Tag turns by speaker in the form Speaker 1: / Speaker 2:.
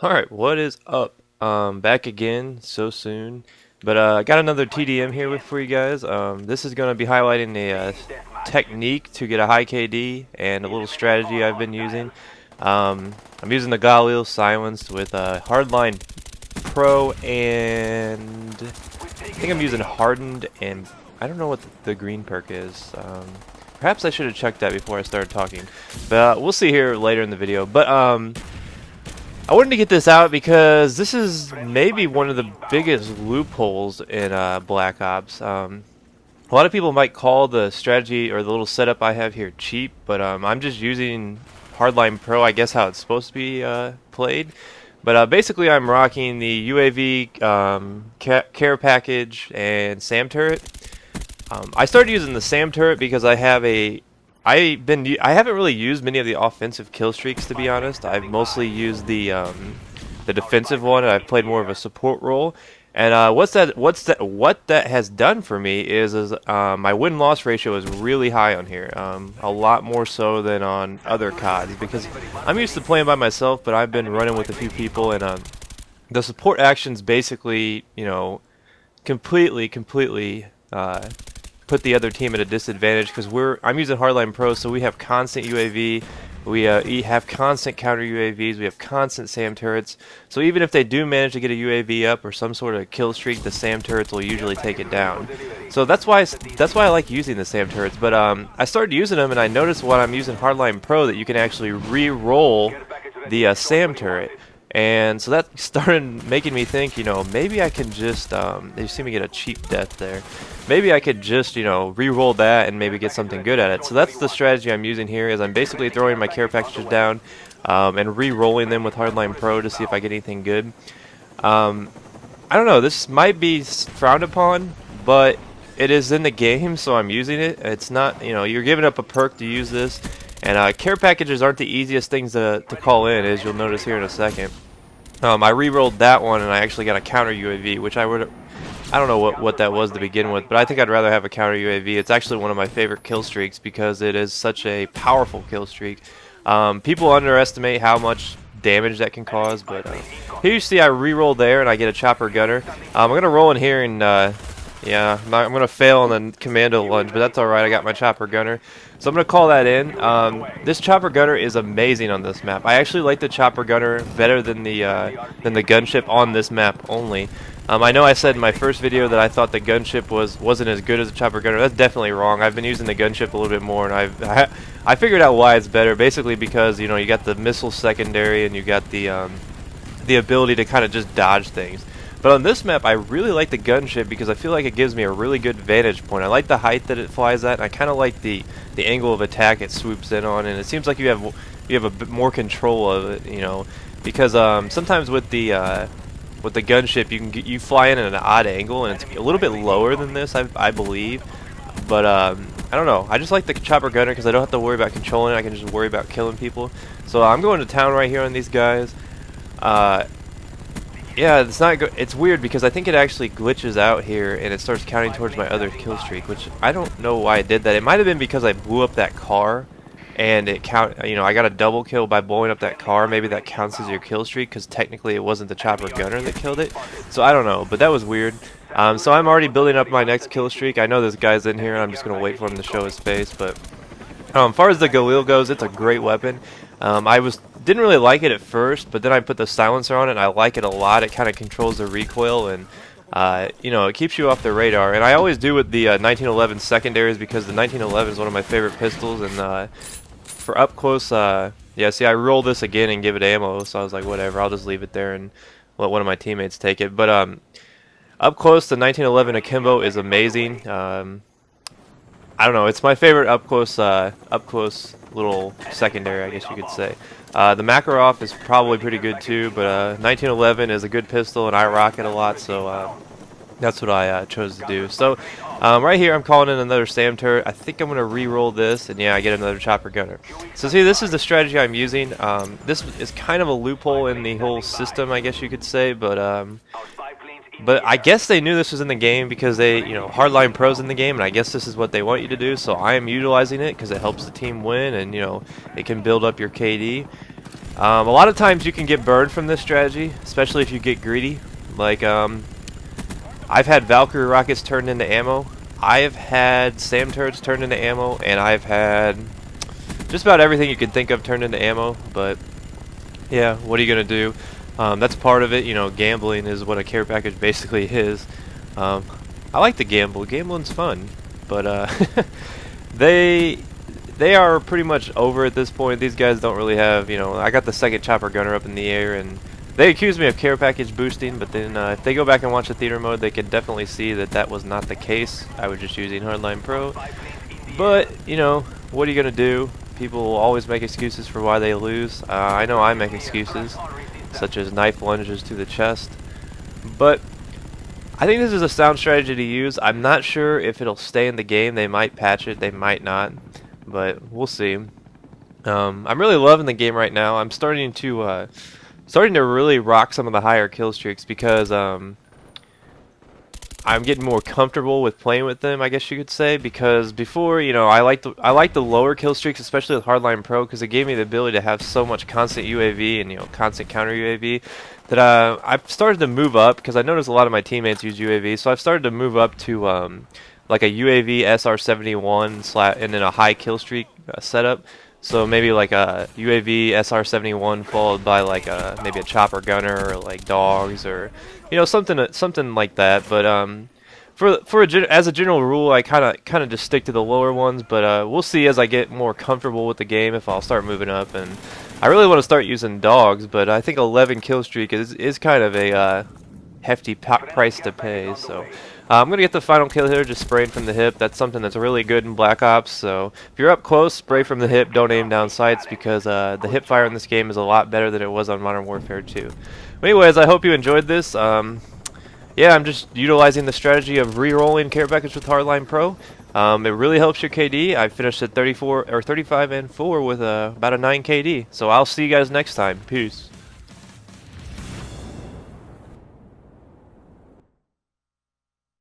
Speaker 1: Alright, what is up? Back again so soon. But I got another TDM here for you guys. This is going to be highlighting a technique to get a high KD and a little strategy I've been using. I'm using the Galil silenced with Hardline Pro and I think I'm using Hardened and I don't know what the green perk is. Perhaps I should have checked that before I started talking. But we'll see here later in the video. But I wanted to get this out because this is maybe one of the biggest loopholes in Black Ops. A lot of people might call the strategy or the little setup I have here cheap, but I'm just using Hardline Pro, I guess how it's supposed to be played. But basically I'm rocking the UAV care package and SAM turret. I started using the SAM turret because I haven't really used many of the offensive kill streaks, to be honest. I've mostly used the defensive one, and I've played more of a support role. And what that has done for me is my win-loss ratio is really high on here, a lot more so than on other CODs, because I'm used to playing by myself, but I've been running with a few people, and the support actions basically, you know, completely put the other team at a disadvantage because I'm using Hardline Pro, so we have constant UAV, we have constant counter UAVs, we have constant SAM turrets. So even if they do manage to get a UAV up or some sort of kill streak, the SAM turrets will usually take it down. So that's why I like using the SAM turrets. But I started using them, and I noticed when I'm using Hardline Pro that you can actually re-roll the SAM turret. And so that started making me think, you know, maybe I can just, you see me get a cheap death there. Maybe I could just, you know, re-roll that and maybe get something good at it. So that's the strategy I'm using here, is I'm basically throwing my care packages down and re-rolling them with Hardline Pro to see if I get anything good. I don't know, this might be frowned upon, but it is in the game, so I'm using it. It's not, you know, you're giving up a perk to use this. And care packages aren't the easiest things to call in, as you'll notice here in a second. I re-rolled that one, and I actually got a counter UAV, which I don't know what that was to begin with, but I think I'd rather have a counter UAV. It's actually one of my favorite kill streaks because it is such a powerful kill streak. People underestimate how much damage that can cause, but here you see I re-roll there, and I get a chopper gunner. I'm going to roll in here and... yeah, I'm going to fail on the commando lunge, but that's alright, I got my chopper gunner. So I'm going to call that in. This chopper gunner is amazing on this map. I actually like the chopper gunner better than the gunship on this map only. I know I said in my first video that I thought the gunship wasn't as good as the chopper gunner. That's definitely wrong. I've been using the gunship a little bit more, and I figured out why it's better. Basically because, you know, you got the missile secondary and you got the ability to kind of just dodge things. But on this map, I really like the gunship because I feel like it gives me a really good vantage point. I like the height that it flies at, and I kind of like the angle of attack it swoops in on, and it seems like you have a bit more control of it, you know, because sometimes with the gunship you fly in at an odd angle, and it's a little bit lower than this, I believe. But I don't know. I just like the chopper gunner because I don't have to worry about controlling it. I can just worry about killing people. So I'm going to town right here on these guys. Yeah, it's not good. It's weird because I think it actually glitches out here and it starts counting towards my other kill streak, which I don't know why it did that. It might have been because I blew up that car and you know, I got a double kill by blowing up that car. Maybe that counts as your kill streak because technically it wasn't the chopper gunner that killed it. So I don't know, but that was weird. So I'm already building up my next kill streak. I know this guy's in here and I'm just going to wait for him to show his face, but as far as the Galil goes, it's a great weapon. Didn't really like it at first, but then I put the silencer on it and I like it a lot. It kind of controls the recoil and you know, it keeps you off the radar. And I always do with the 1911 secondaries because the 1911 is one of my favorite pistols. And for up close, yeah, see, I roll this again and give it ammo, so I was like, whatever, I'll just leave it there and let one of my teammates take it. But up close, the 1911 akimbo is amazing. I don't know, it's my favorite up close little secondary, I guess you could say. The Makarov is probably pretty good too, but 1911 is a good pistol and I rock it a lot, so that's what I chose to do. So right here I'm calling in another SAM turret. I think I'm going to re-roll this, and yeah, I get another chopper gunner. So see, this is the strategy I'm using. This is kind of a loophole in the whole system, I guess you could say, but I guess they knew this was in the game because they, you know, Hardline Pro's in the game, and I guess this is what they want you to do, so I am utilizing it because it helps the team win, and, you know, it can build up your KD. A lot of times you can get burned from this strategy, especially if you get greedy. Like, I've had Valkyrie rockets turned into ammo, I've had SAM turrets turned into ammo, and I've had just about everything you can think of turned into ammo. But yeah, what are you gonna do? That's part of it. You know, gambling is what a care package basically is. I like to gamble. Gambling's fun, but they are pretty much over at this point. These guys don't really have, you know, I got the second chopper gunner up in the air, and they accuse me of care package boosting, but then if they go back and watch the theater mode, they can definitely see that that was not the case. I was just using Hardline Pro. But, you know, what are you going to do? People will always make excuses for why they lose. I know I make excuses, such as knife lunges to the chest. But I think this is a sound strategy to use. I'm not sure if it'll stay in the game. They might patch it, they might not. But we'll see. I'm really loving the game right now. I'm starting to really rock some of the higher kill streaks because I'm getting more comfortable with playing with them, I guess you could say. Because before, you know, I like the lower kill streaks, especially with Hardline Pro, because it gave me the ability to have so much constant UAV and, you know, constant counter UAV that I've started to move up, because I noticed a lot of my teammates use UAV, so I've started to move up to like a UAV SR-71 and then a high kill streak setup. So maybe like a UAV SR-71 followed by like maybe a chopper gunner or like dogs, or, you know, something like that. But as a general rule, I kind of just stick to the lower ones. But we'll see as I get more comfortable with the game if I'll start moving up. And I really want to start using dogs, but I think 11 kill streak is kind of a hefty price to pay. So I'm going to get the final kill here, just spraying from the hip. That's something that's really good in Black Ops. So if you're up close, spray from the hip, don't aim down sights, because the hip fire in this game is a lot better than it was on Modern Warfare 2. But anyways, I hope you enjoyed this. Yeah, I'm just utilizing the strategy of re-rolling care package with Hardline Pro. It really helps your KD. I finished at 35 and 4 with about a 9 KD. So I'll see you guys next time. Peace.